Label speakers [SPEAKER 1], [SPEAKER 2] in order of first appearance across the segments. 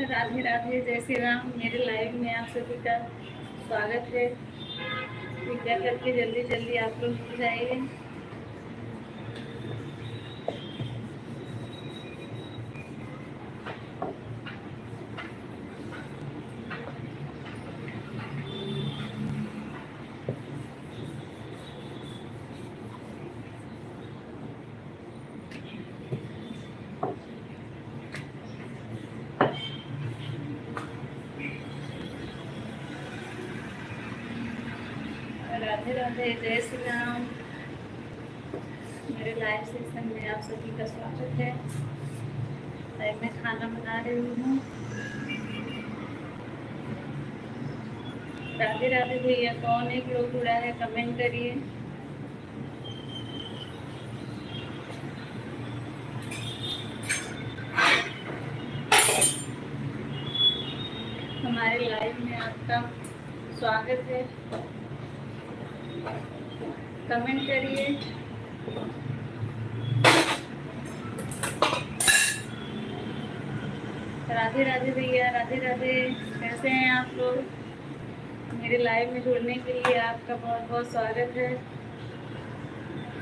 [SPEAKER 1] राधे राधे, जय श्री राम। मेरे लाइव में आप सभी का स्वागत है। कृपया करके जल्दी जल्दी आप लोग जुड़ जाइए। राधे राधे, जय श्री राम। मेरे लाइव सेशन में आप सभी का स्वागत है। लाइव में खाना बना रही हूँ। राधे राधे भैया, कौन एक लोग जुड़ा है कमेंट करिए। हमारे लाइव में आपका स्वागत है। कमेंट करिए। राधे राधे भैया, राधे राधे। कैसे हैं आप लोग? मेरे लाइव में जुड़ने के लिए आपका बहुत बहुत स्वागत है।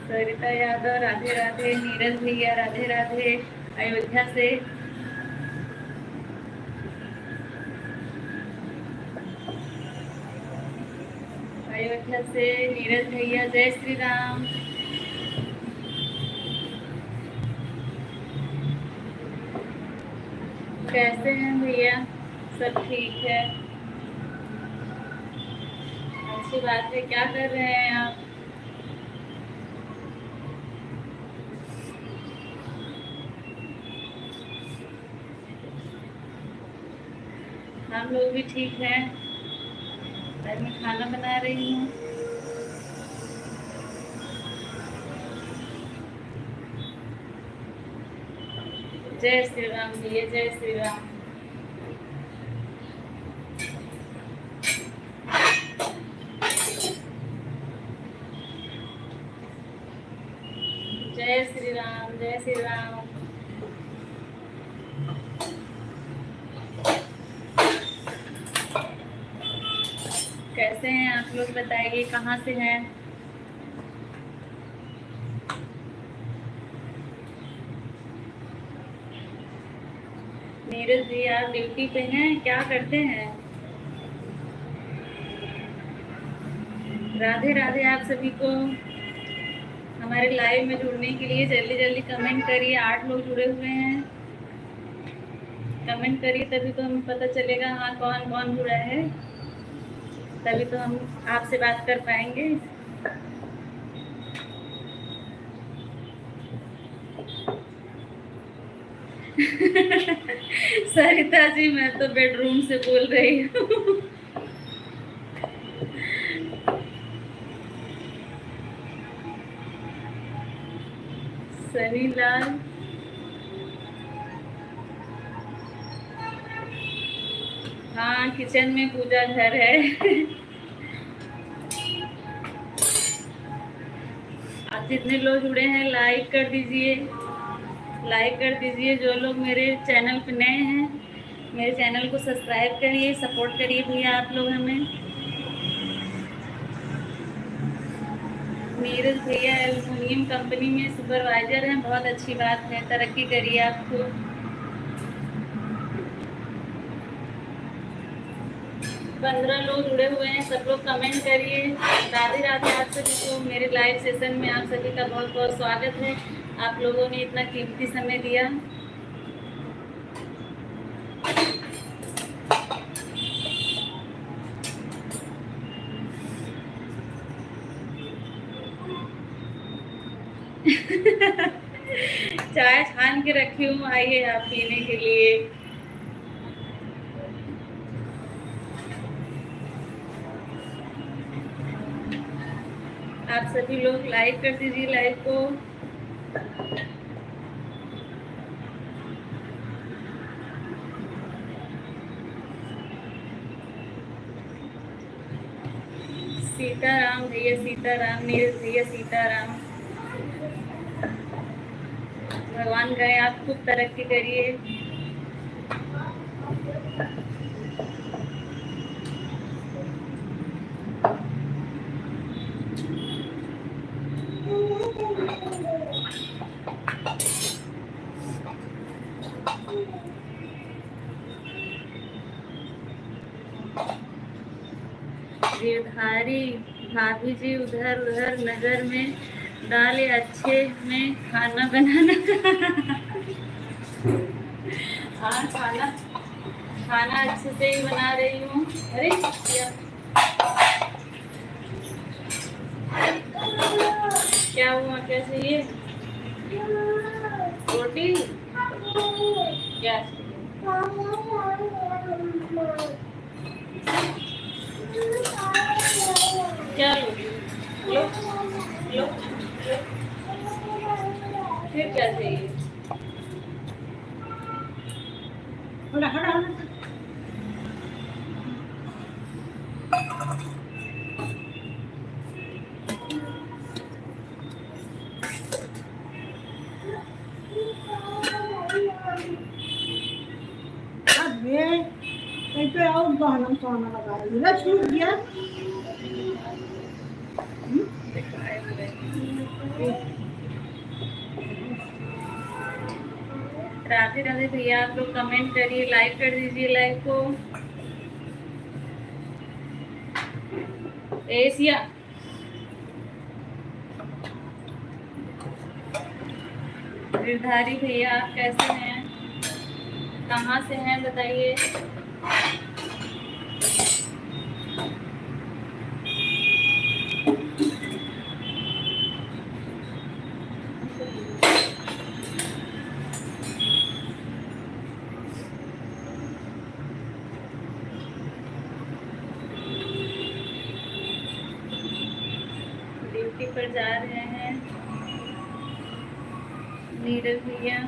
[SPEAKER 1] सरिता यादव, राधे राधे। नीरज भैया, राधे राधे, अयोध्या से। अयोध्या से नीरज भैया, जय श्री राम। कैसे हैं भैया? सब ठीक है, अच्छी बात है। क्या कर रहे हैं आप? हम लोग भी ठीक हैं। आज मैं खाना बना रही हूँ। जय श्री राम भैया, जय श्री राम। जय श्री राम, जय श्री राम। कैसे हैं आप लोग? बताइए कहाँ से हैं? नीरज जी, आप ड्यूटी पे हैं? क्या करते हैं? राधे राधे आप सभी को। हमारे लाइव में जुड़ने के लिए जल्दी जल्दी कमेंट करिए। 8 लोग जुड़े हुए हैं। कमेंट करिए, तभी तो हमें पता चलेगा हाँ कौन कौन जुड़ा है, तभी तो हम आपसे बात कर पाएंगे। सरिता जी, मैं तो बेडरूम से बोल रही हूँ। सनी लाल, हाँ किचन में पूजा घर है। आप जितने लोग जुड़े हैं लाइक कर दीजिए, लाइक कर दीजिए। जो लोग मेरे चैनल पे नए हैं, मेरे चैनल को सब्सक्राइब करिए, सपोर्ट करिए भैया आप लोग हमें। नीरज भैया एल्युमिनियम कंपनी में सुपरवाइजर हैं, बहुत अच्छी बात है, तरक्की करिए आपको। 15 लोग जुड़े हुए हैं, सब लोग कमेंट करिए। राधे राधे आप सभी को। मेरे लाइव सेशन में आप सभी का बहुत बहुत स्वागत है। आप लोगों ने इतना कीमती समय दिया। चाय छान के रखी हूँ, आइए आप पीने के लिए। आप सभी लोग लाइक कर दीजिए लाइव को। सीताराम भैया, सीताराम। नीरज भैया, सीताराम। भगवान गए आप खूब तरक्की करिए। गिरधारी भाभी जी उधर उधर नजर में डाले अच्छे में खाना बनाना। हाँ, खाना खाना अच्छे से ही बना रही हूँ। अरे क्या हुआ, क्या चाहिए? रोटी क्या क्या लो लो लो, फिर क्या चाहिए?
[SPEAKER 2] और गहना लगा रही है, छूट गया।
[SPEAKER 1] राधे राधे भैया, आप लोग कमेंट करिए, लाइक कर दीजिए लाइव को। एशिया गिरधारी भैया, आप कैसे हैं? कहाँ से हैं बताइए। ड्यूटी पर जा रहे हैं नीरज भैया।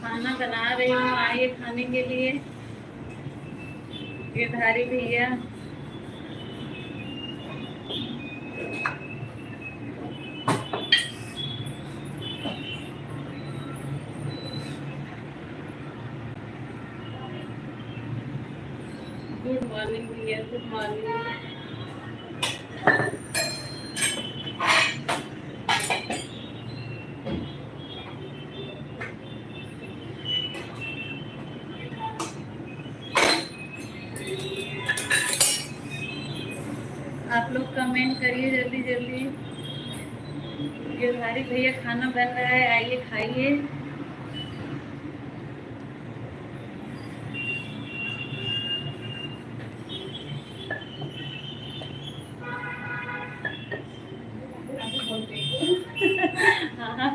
[SPEAKER 1] खाना बना रही हूँ, आइए खाने के लिए। गिरधारी भैया, गुड मॉर्निंग भैया, गुड मॉर्निंग। आप लोग कमेंट करिए जल्दी जल्दी। गिरधारी भैया, खाना बन रहा है, आइए खाइए। हाँ,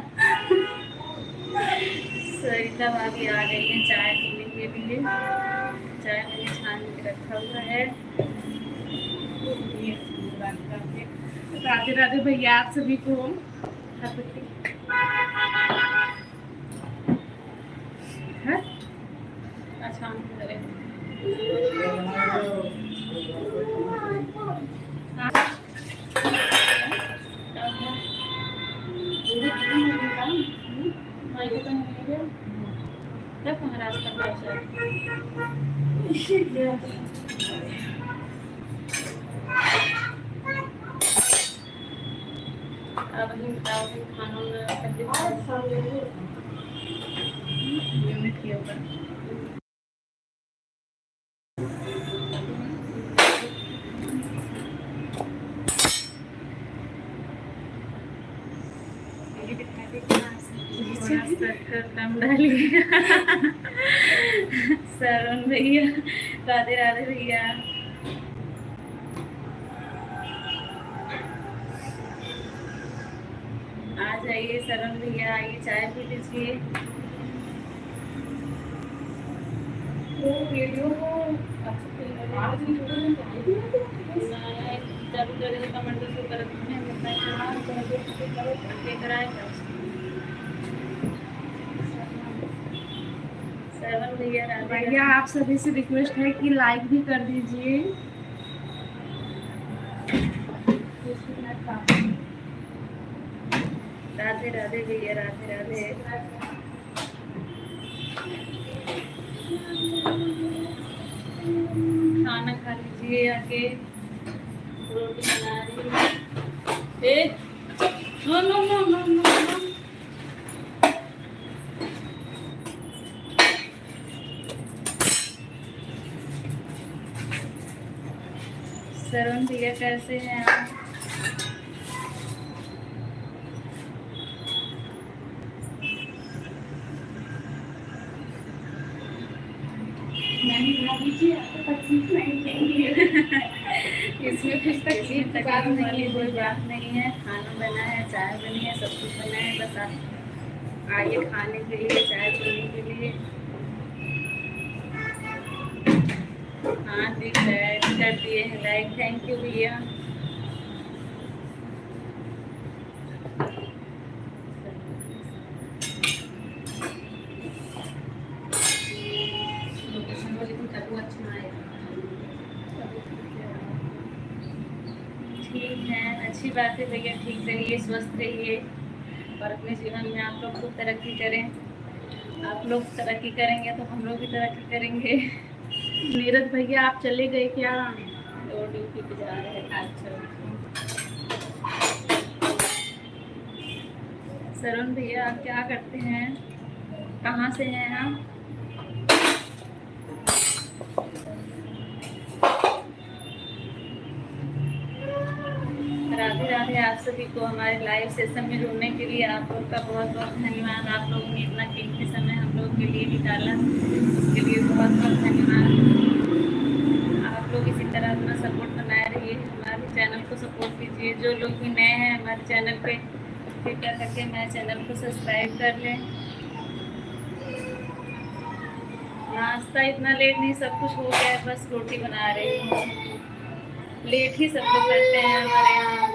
[SPEAKER 1] सरिता भाभी आ गई है चाय पीने के लिए। चाय मैंने छान के रखा हुआ है।
[SPEAKER 2] राधे राधे भैया, आप सभी को।
[SPEAKER 1] अच्छा, हम करें। रास्ता अब हम बताओगे खानों में किया होगा। कम डालिए। सरवण भैया, राधे राधे भैया। आ जाइए सरवण भैया, आइए चाय पी लीजिए। श्रवण भैया राधे
[SPEAKER 2] भैया आप सभी से रिक्वेस्ट है कि लाइक भी कर दीजिए।
[SPEAKER 1] राधे राधे भैया राधे राधे। खाना खा लीजिए आके, रोटी बना रही हूँ। No no no no no no. Shravan भैया कैसे हैं आप?
[SPEAKER 2] इसमें कुछ तकलीफ की बात नहीं है,
[SPEAKER 1] कोई बात नहीं है। खाना बना है, चाय बनी है, सब कुछ बना है, बस आप आइए खाने के लिए, चाय पीने के लिए। हाँ ठीक है, कर दिए हैं लाइक, थैंक यू भैया। ठीक है, अच्छी बात है भैया, ठीक रहिए, स्वस्थ रहिए और अपने जीवन में आप लोग खूब तरक्की करें। आप लोग तरक्की करेंगे तो हम लोग भी तरक्की करेंगे।
[SPEAKER 2] नीरज भैया आप चले गए क्या?
[SPEAKER 1] और ड्यूटी पे जा रहे हैं। अच्छा, सरुण भैया आप क्या करते हैं, कहाँ से हैं आप? राधे राधे आप सभी को हमारे लाइव सेशन में जुड़ने के लिए आप लोग का बहुत बहुत धन्यवाद। आप लोगों ने इतना कीमती समय हम लोग के लिए निकाला, उसके लिए बहुत बहुत धन्यवाद। आप लोग इसी तरह अपना सपोर्ट बनाए रहिए, हमारे चैनल को सपोर्ट कीजिए। जो लोग भी नए हैं हमारे चैनल पे, कृपया करके हमारे चैनल को सब्सक्राइब कर लें। नाश्ता इतना लेट नहीं, सब कुछ हो गया है, बस रोटी बना रही हूँ। लेट ही सब लोग करते हैं हमारे यहाँ।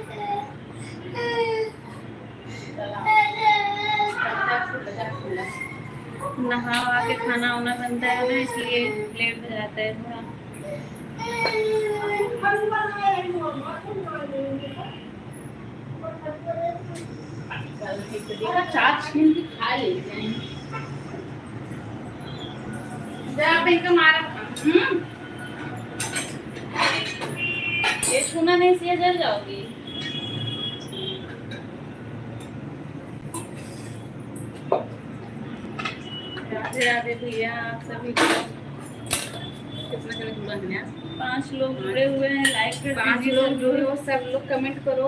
[SPEAKER 1] नहा वहा के खाना वाना बनता है ना, इसलिए लेट हो जाता है थोड़ा।
[SPEAKER 2] चार छीन के खा लेते हैं।
[SPEAKER 1] ये छूना नहीं चाहिए, जल जाओगी। राधे राधे भैया आप सभी को।
[SPEAKER 2] कितना जन जुड़ा है?
[SPEAKER 1] 5 लोग जुड़े हुए हैं, लाइक कर
[SPEAKER 2] 5
[SPEAKER 1] दीजिए
[SPEAKER 2] लोग
[SPEAKER 1] सब
[SPEAKER 2] जुड़े
[SPEAKER 1] लोग।
[SPEAKER 2] हो, सब लोग कमेंट करो।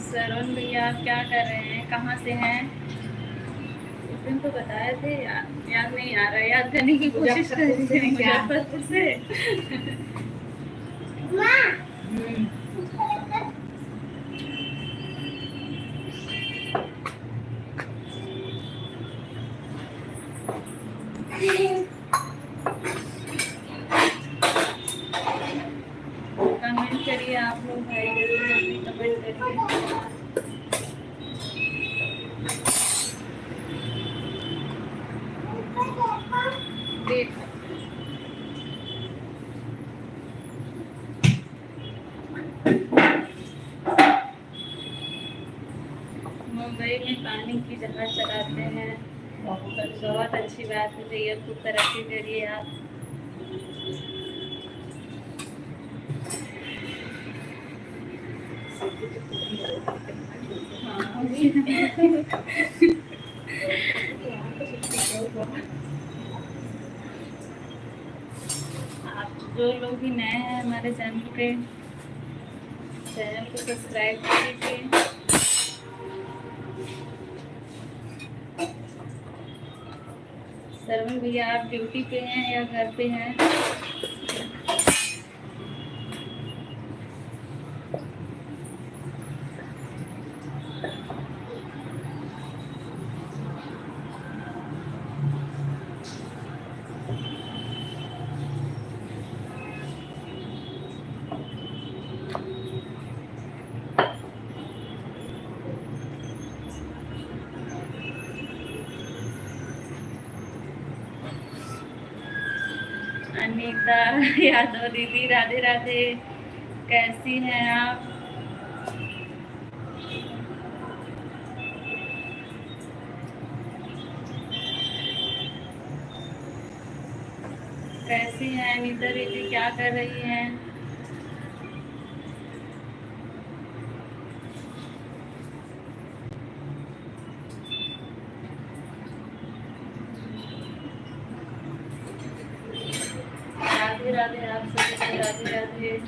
[SPEAKER 1] सरुण भैया आप क्या कर रहे हैं, कहाँ से हैं? उस दिन तो बताए थे, याद नहीं आ रहा, याद करने की कोशिश कर रही थी। मुजफ्फरपुर से। कमेंट करिए आप लोग भाई, जल्दी कमेंट करिए। मुंबई में पानी की जहाज चलाते हैं, बहुत अच्छी बात है भैया, खूब तरक्की करिए आप। आप जो लोग भी नए हैं हमारे चैनल पे, चैनल को सब्सक्राइब कीजिए। सरवण भैया आप ड्यूटी पे हैं या घर पे हैं? अनीता यादव दीदी, राधे राधे, कैसी हैं आप? कैसी हैं अनीता दीदी, क्या कर रही हैं? राधे राधे आप सभी को, राधे राधे।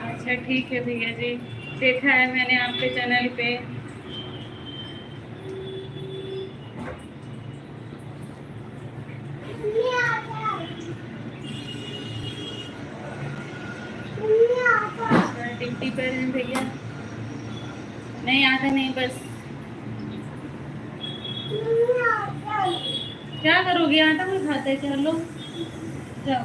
[SPEAKER 1] अच्छा ठीक है भैया जी, देखा है मैंने आपके चैनल पे। ड्यूटी पर हैं भैया? नहीं आता नहीं, बस क्या करोगे, आटा कोई खाता है? चलो जाओ।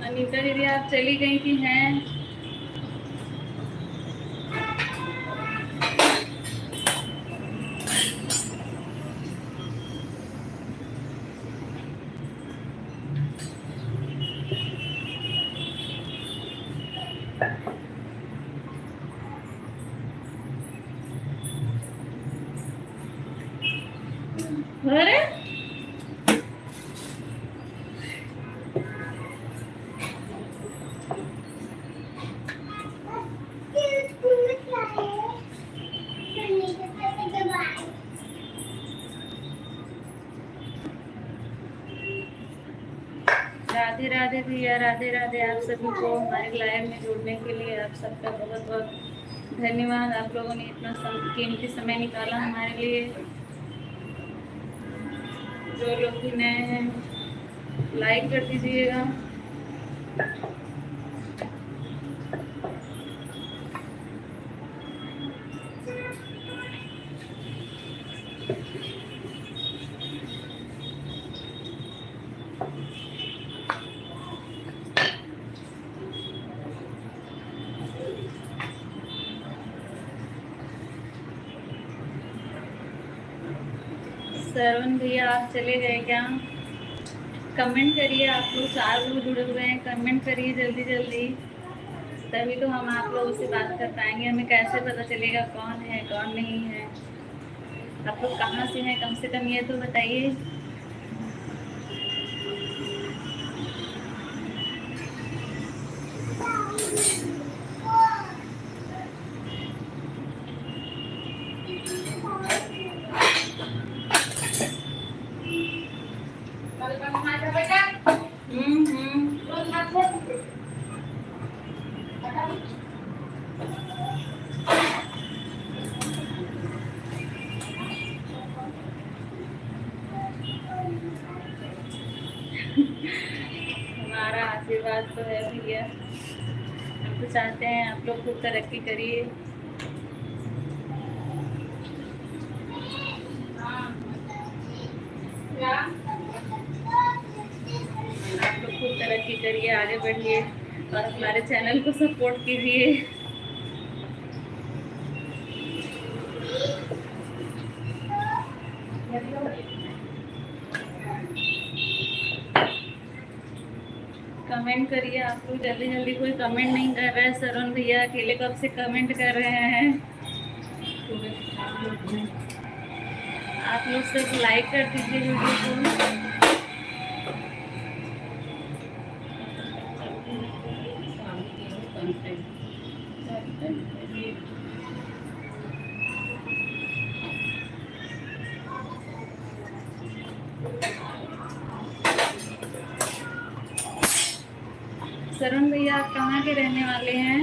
[SPEAKER 1] अनीता दीदी आप चली गई कि हैं? अरे राधे राधे भैया, राधे राधे आप सभी को हमारे लाइव में जुड़ने के लिए आप सबका बहुत बहुत धन्यवाद। आप लोगों ने इतना कीमती समय निकाला हमारे लिए। जो लोग भी नए हैं लाइक कर दीजिएगा। सरवण भैया आप चले गए क्या? कमेंट करिए, आप लोग 4 लोग जुड़े हुए हैं, कमेंट करिए जल्दी जल्दी, तभी तो हम आप लोगों से बात कर पाएंगे। हमें कैसे पता चलेगा कौन है कौन नहीं है। आप लोग कहाँ से हैं, कम से कम ये तो बताइए। हमारा आशीर्वाद तो है भैया, हम तो चाहते हैं आप लोग खूब तरक्की करिए। आप लोग खूब तरक्की करिए, आगे बढ़िए और हमारे चैनल को सपोर्ट कीजिए। कमेंट करिए आप लोग जल्दी जल्दी, कोई कमेंट नहीं कर रहा है। सरवण भैया अकेले कब से कमेंट कर रहे हैं। आप लोग सिर्फ लाइक कर दीजिए वीडियो को। सरवण भैया आप कहाँ के रहने वाले हैं?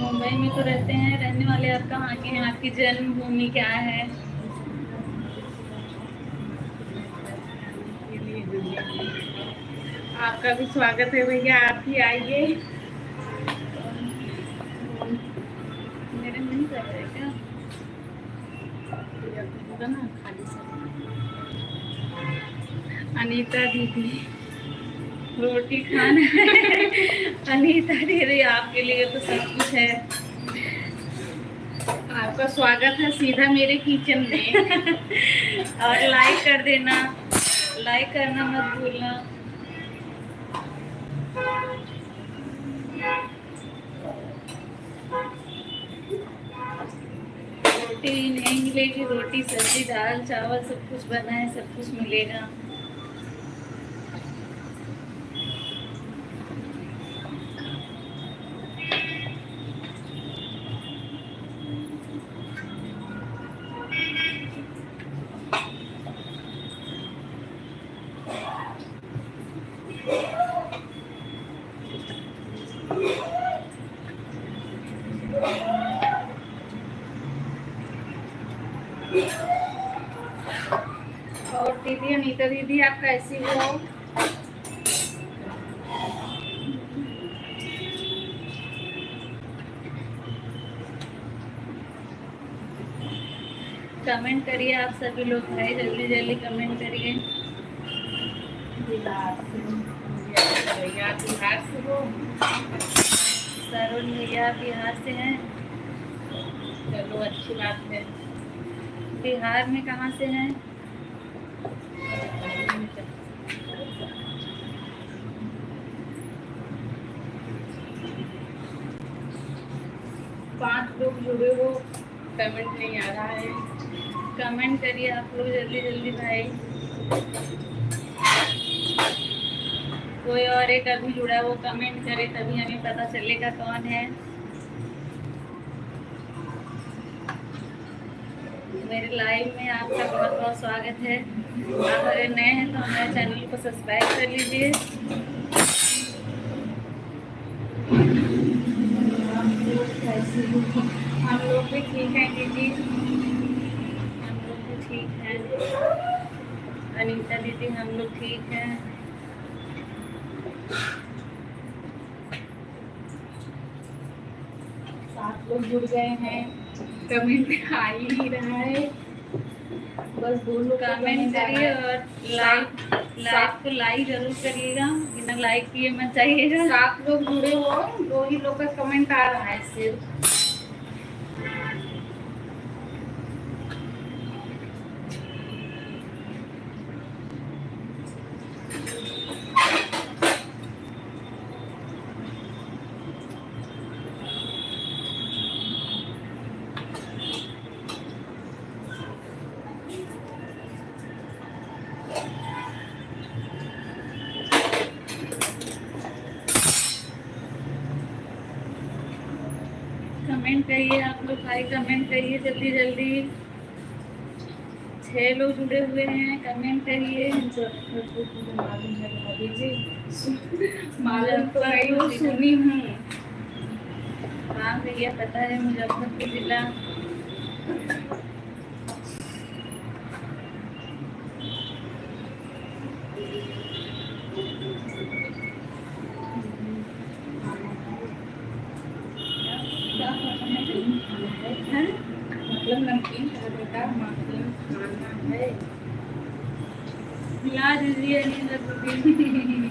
[SPEAKER 1] मुंबई में तो रहते हैं, रहने वाले आप कहाँ के हैं? आपकी जन्मभूमि क्या है?
[SPEAKER 2] आपका भी स्वागत है भैया, आप भी आइए।
[SPEAKER 1] मेरे मन कर रहा है क्या?
[SPEAKER 2] होगा ना खाली से। अनीता दीदी
[SPEAKER 1] रोटी खाना है। अनीता दीदी आपके लिए तो सब कुछ है।
[SPEAKER 2] आपका स्वागत है सीधा मेरे किचन में।
[SPEAKER 1] और लाइक कर देना, लाइक करना मत भूलना। रोटी नहीं मिलेगी, रोटी सब्जी दाल चावल सब कुछ बना है, सब कुछ मिलेगा।
[SPEAKER 2] और दीदी अनीता दीदी आप कैसी हो?
[SPEAKER 1] कमेंट करिए आप सभी लोग भाई, जल्दी जल्दी कमेंट करिए।
[SPEAKER 2] बिहार से हो?
[SPEAKER 1] सरुण भैया बिहार से हैं।
[SPEAKER 2] चलो अच्छी बात है।
[SPEAKER 1] बिहार में कहाँ से हैं?
[SPEAKER 2] 5 लोग जुड़े हो, पेमेंट नहीं आ रहा है।
[SPEAKER 1] कमेंट करिए आप लोग जल्दी जल्दी भाई। कोई और एक अभी जुड़ा है, वो कमेंट करे तभी हमें पता चलेगा कौन है। मेरे लाइव में आपका बहुत बहुत स्वागत है। आप अगर नए हैं तो हमारे चैनल को सब्सक्राइब कर लीजिए।
[SPEAKER 2] हम लोग भी ठीक हैं दीदी।
[SPEAKER 1] हम लोग भी ठीक हैं। अनीता दीदी हम लोग ठीक हैं।
[SPEAKER 2] 7 लोग जुड़ गए हैं, कमेंट आ ही नहीं रहा है। बस 2 लोग
[SPEAKER 1] कमेंट करिए और लाइक को लाइक जरूर करिएगा, बिना लाइक किए मत जाइएगा।
[SPEAKER 2] 7 लोग जुड़े हो, 2 ही लोग का कमेंट आ रहा है सिर्फ।
[SPEAKER 1] कमेंट करिए आप लोग भाई, कमेंट करिए जल्दी जल्दी। 6 लोग जुड़े हुए हैं, कमेंट करिए।
[SPEAKER 2] मालूम तो नहीं हो, सुनी हूँ।
[SPEAKER 1] हाँ भैया पता है, मुजफ्फरपुर जिला।
[SPEAKER 2] मतलब नमकीन का बेटा मतलब खाना है।
[SPEAKER 1] खिला दीजिए अनीता दीदी।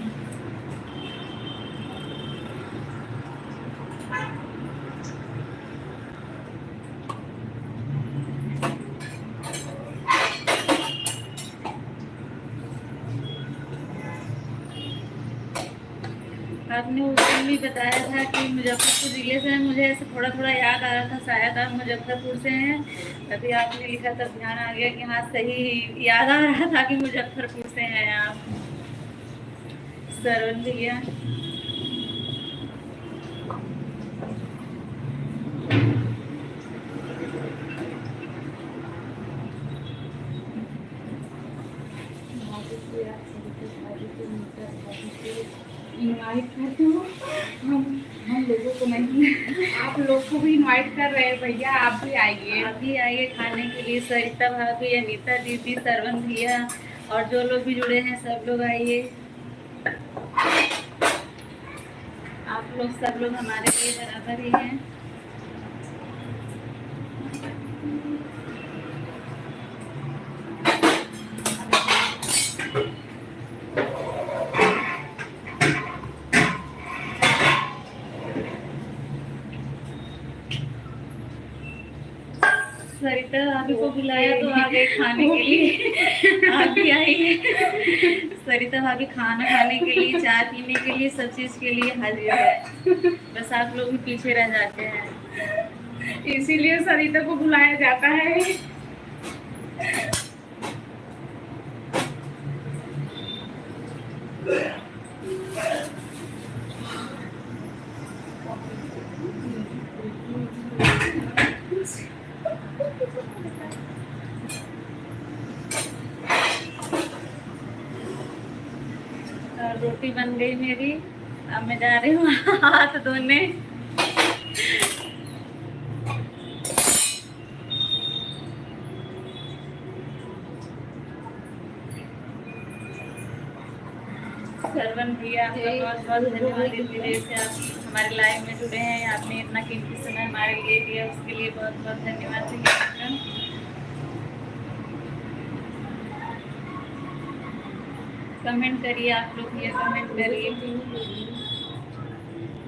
[SPEAKER 1] आपने उस दिन भी बताया था कि मुजफ्फरपुर ज़िले से हैं, मुझे ऐसे थोड़ा थोड़ा याद आ रहा था शायद आप मुजफ्फरपुर से हैं। तभी आपने लिखा तब ध्यान आ गया कि हाँ सही याद आ रहा था कि मुजफ्फरपुर से हैं आप। सरुण भैया
[SPEAKER 2] इनवाइट करते हो, हम लोगों को नहीं, आप लोग को भी इनवाइट कर रहे हैं भैया, आप भी आइए।
[SPEAKER 1] अभी आइए खाने के लिए। सरिता भाभी, अनीता दीदी, सरवन भैया और जो लोग भी जुड़े हैं सब लोग आइए। आप लोग सब लोग हमारे लिए बराबर ही हैं। सरिता भाभी को बुलाया तो आ गए खाने के लिए। आप भी आई। सरिता भाभी खाना खाने के लिए, चाय पीने के लिए, सब चीज के लिए हाजिर है। बस आप लोग भी पीछे रह जाते हैं।
[SPEAKER 2] इसीलिए सरिता को बुलाया जाता है।
[SPEAKER 1] रोटी बन गई मेरी, अब मैं जा रही हूँ हाथ धोने। सरवन भैया आपका बहुत बहुत धन्यवाद। इतनी देर से आप हमारे लाइव में जुड़े हैं, आपने इतना कीमती समय हमारे लिए दिया, उसके लिए बहुत बहुत धन्यवाद भैया आपका। कमेंट करिए आप लोग, ये कमेंट करिए।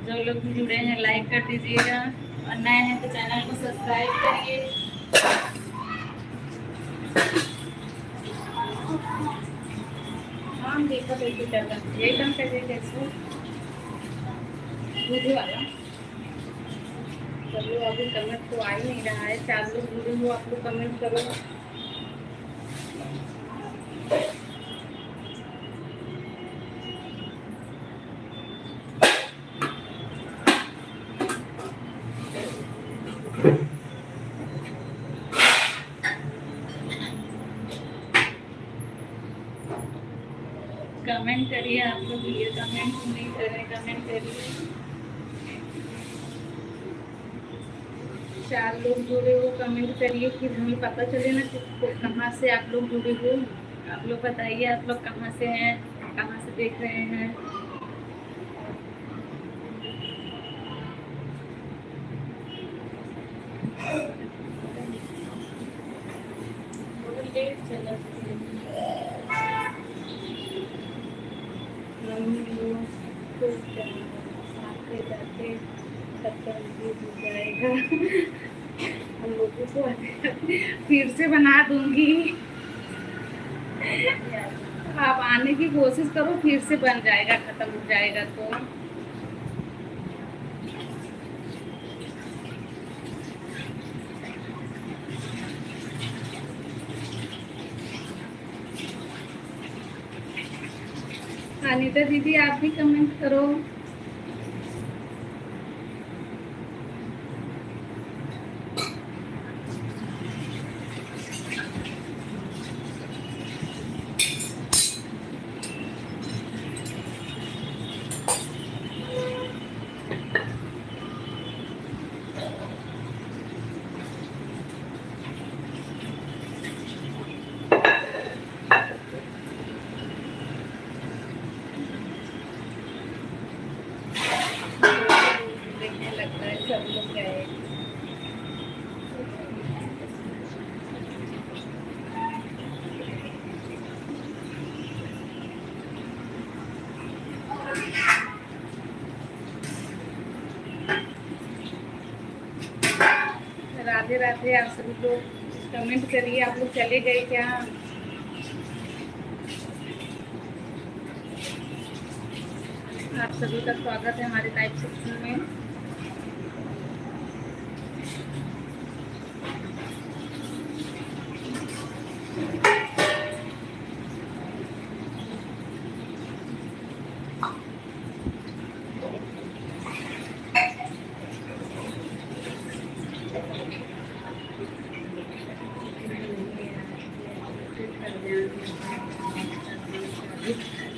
[SPEAKER 1] जो लोग भी जुड़े हैं लाइक कर दीजिएगा, और नए हैं तो चैनल को सब्सक्राइब करिए।
[SPEAKER 2] हाँ देखा कैसे चल रहा है, ये काम कैसे कैसे दूध वाला। सब लोग अभी कमेंट तो आ ही नहीं रहा है। 4 लोग जुड़े हो, आप लोग कमेंट करो।
[SPEAKER 1] कमेंट करिए आप लोग, ये कमेंट नहीं करें, कमेंट करिए।
[SPEAKER 2] 4 लोग जुड़े हो, कमेंट करिए, फिर हमें पता चले ना कि कहाँ से आप लोग जुड़े हो।
[SPEAKER 1] आप लोग बताइए आप लोग कहाँ से हैं, कहाँ से देख रहे हैं।
[SPEAKER 2] जाते तब तक हो जाएगा। हम लोगों को फिर से बना दूंगी। आप आने की कोशिश करो, फिर से बन जाएगा, खत्म हो जाएगा तो। अनीता दीदी आप भी कमेंट करो। लगता है सब लोग गए। राधे राधे। आप सभी लोग कमेंट करिए। आप लोग चले गए क्या? आप सभी का स्वागत है हमारे लाइव सेक्शन में।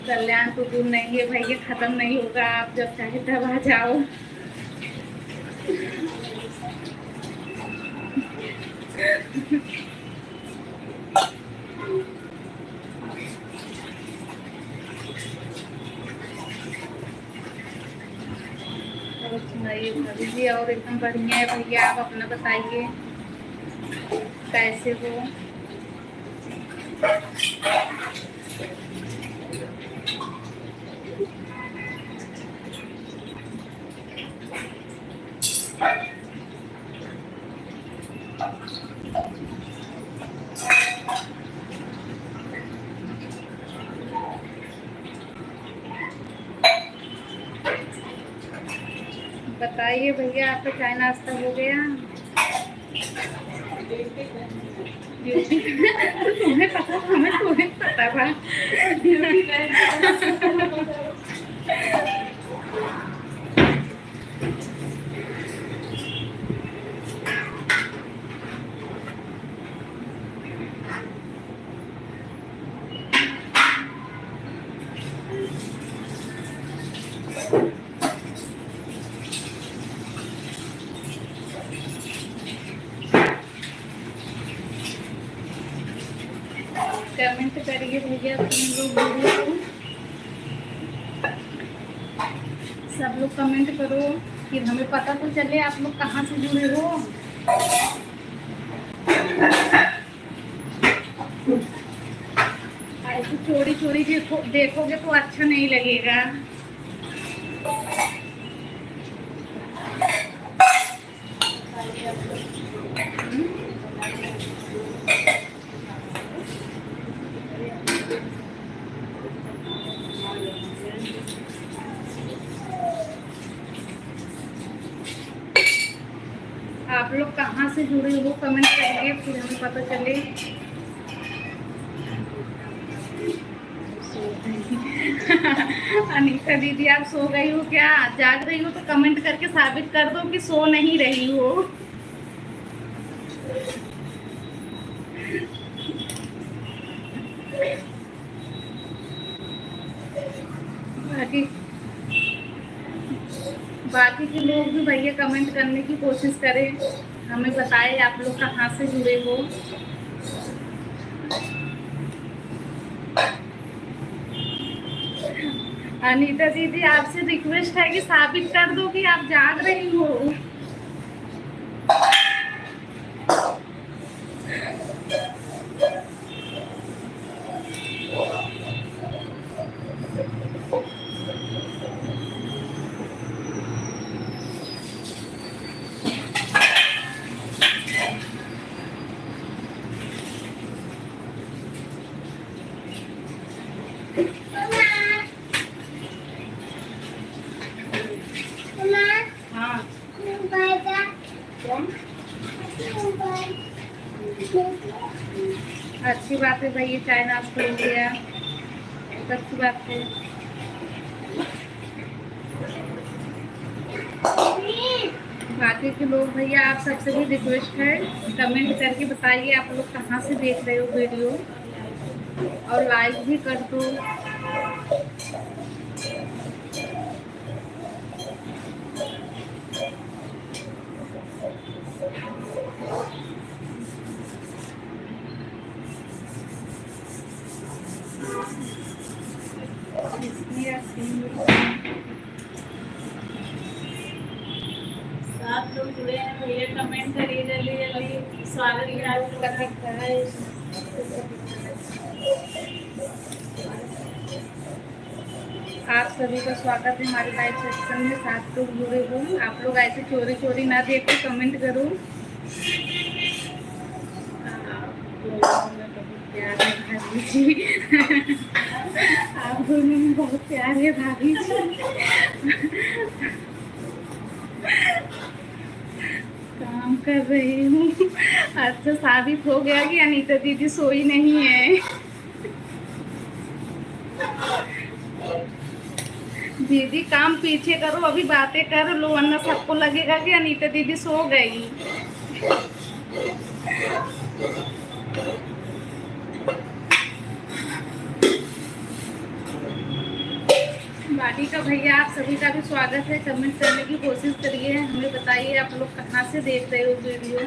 [SPEAKER 2] कल्याण तो दूर नहीं है भाई, ये खत्म नहीं होगा। आप जब चाहे तब आ जाओ। और सुनाइए भाभी जी। और एकदम बढ़िया है भैया, आप अपना बताइए कैसे हो। बताइए भैया, आपका चाय नाश्ता हो गया? ड्यूटी तुम्हें पता, तुम्हें पता था। कमेंट करिए भैया तुम लोग वीडियो को, सब लोग कमेंट करो कि हमें पता तो चले आप लोग कहाँ से जुड़े हो। ऐसे चोरी चोरी देखोगे तो अच्छा नहीं लगेगा। आप लोग कहाँ से जुड़े हो कमेंट करिए, फिर हमें पता चले। अनीता दीदी आप सो गई हो क्या? जाग रही हो तो कमेंट करके साबित कर दो कि सो नहीं रही हो। बाकी के लोग भी भैया कमेंट करने की कोशिश करें, हमें बताएं आप लोग कहाँ से जुड़े हो। अनीता दीदी आपसे रिक्वेस्ट है कि साबित कर दो कि आप जाग रही हो। हाँ अच्छी बात है भैया, चाय नाश्ता हो गया, अच्छी बात है। बाकी के लोग भैया आप सबसे भी रिक्वेस्ट है कमेंट करके बताइए आप लोग कहाँ से देख रहे हो वीडियो, और लाइक भी कर दो।
[SPEAKER 1] आप लोग जुड़े हैं भैया, कमेंट करिए जल्दी जल्दी, स्वागत है आप लोग का।
[SPEAKER 2] आप सभी का स्वागत है हमारे लाइव सेक्शन में। 7 लोग जुड़े हो, आप लोग ऐसे चोरी चोरी ना देखो, कमेंट करो। प्यार है भाभी जी। आप दोनों में बहुत प्यार है भाभी जी। काम कर रही हूँ। अच्छा साबित हो गया कि अनीता दीदी सोई नहीं है। दीदी काम पीछे करो, अभी बातें कर लो, वरना सबको लगेगा कि अनीता दीदी सो गई। बाकी का भैया आप सभी का भी स्वागत है, कमेंट करने की कोशिश करिए, हमें बताइए आप लोग कहाँ से देख रहे हो वीडियो।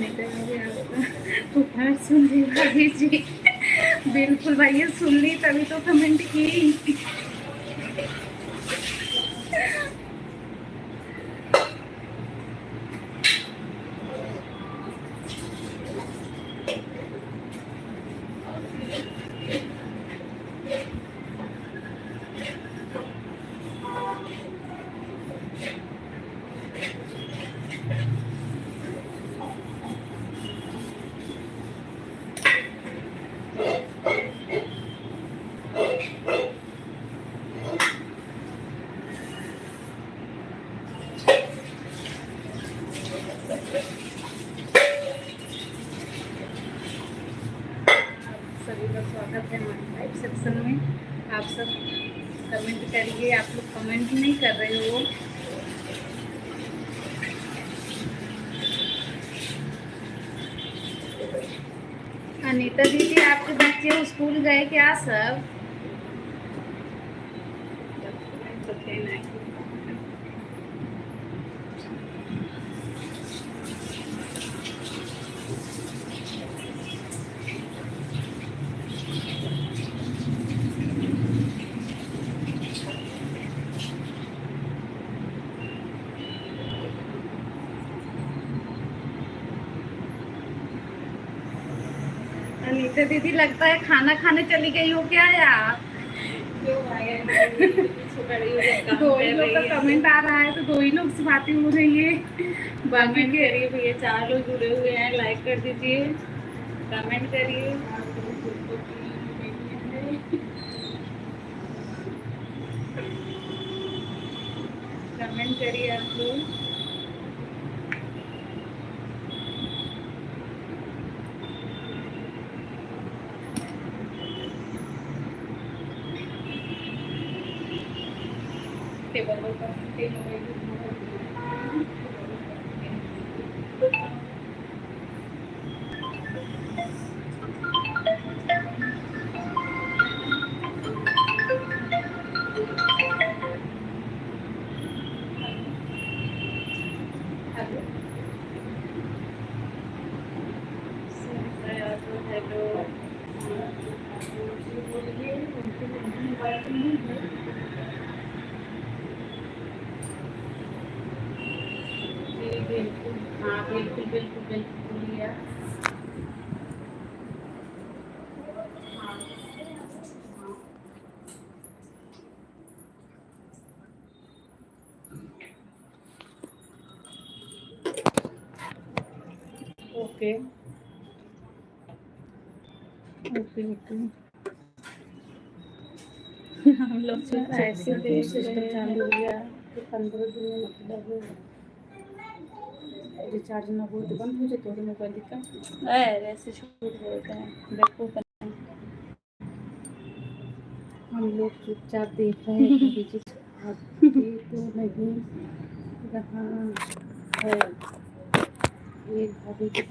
[SPEAKER 2] अनीता जी आपका उपहार सुन ली भाभी जी। बिल्कुल भैया सुन ली तभी तो कमेंट की। सभी का स्वागत है हमारे लाइव सेक्शन में। आप सब कमेंट करिए, आप लोग कमेंट नहीं कर रहे हो। अनीता दीदी आपके बच्चे स्कूल गए क्या सब? अनीता दीदी लगता है खाना खाने चली गई हो क्या यार? दो ही लोग का कमेंट आ रहा है तो दो ही लोग से बातें हो रही है। बाकी
[SPEAKER 1] कमेंट करिए भैया, 4 लोग जुड़े हुए हैं, लाइक कर दीजिए, कमेंट करिए। कमेंट करिए आप लोग। टेबल पर बिल्कुल, हाँ बिल्कुल बिल्कुल बिल्कुल बोलिए। Okay okay okay. हम लोग ऐसे देख रहे चालू हो गया तो 15 दिन में मतलब रिचार्ज ना हो तो बंद हो जाता है मोबाइल का। ऐसे छूट होता है देखो। हम लोग चुपचाप देख रहे हैं तो नहीं रहा है। एक भाभी के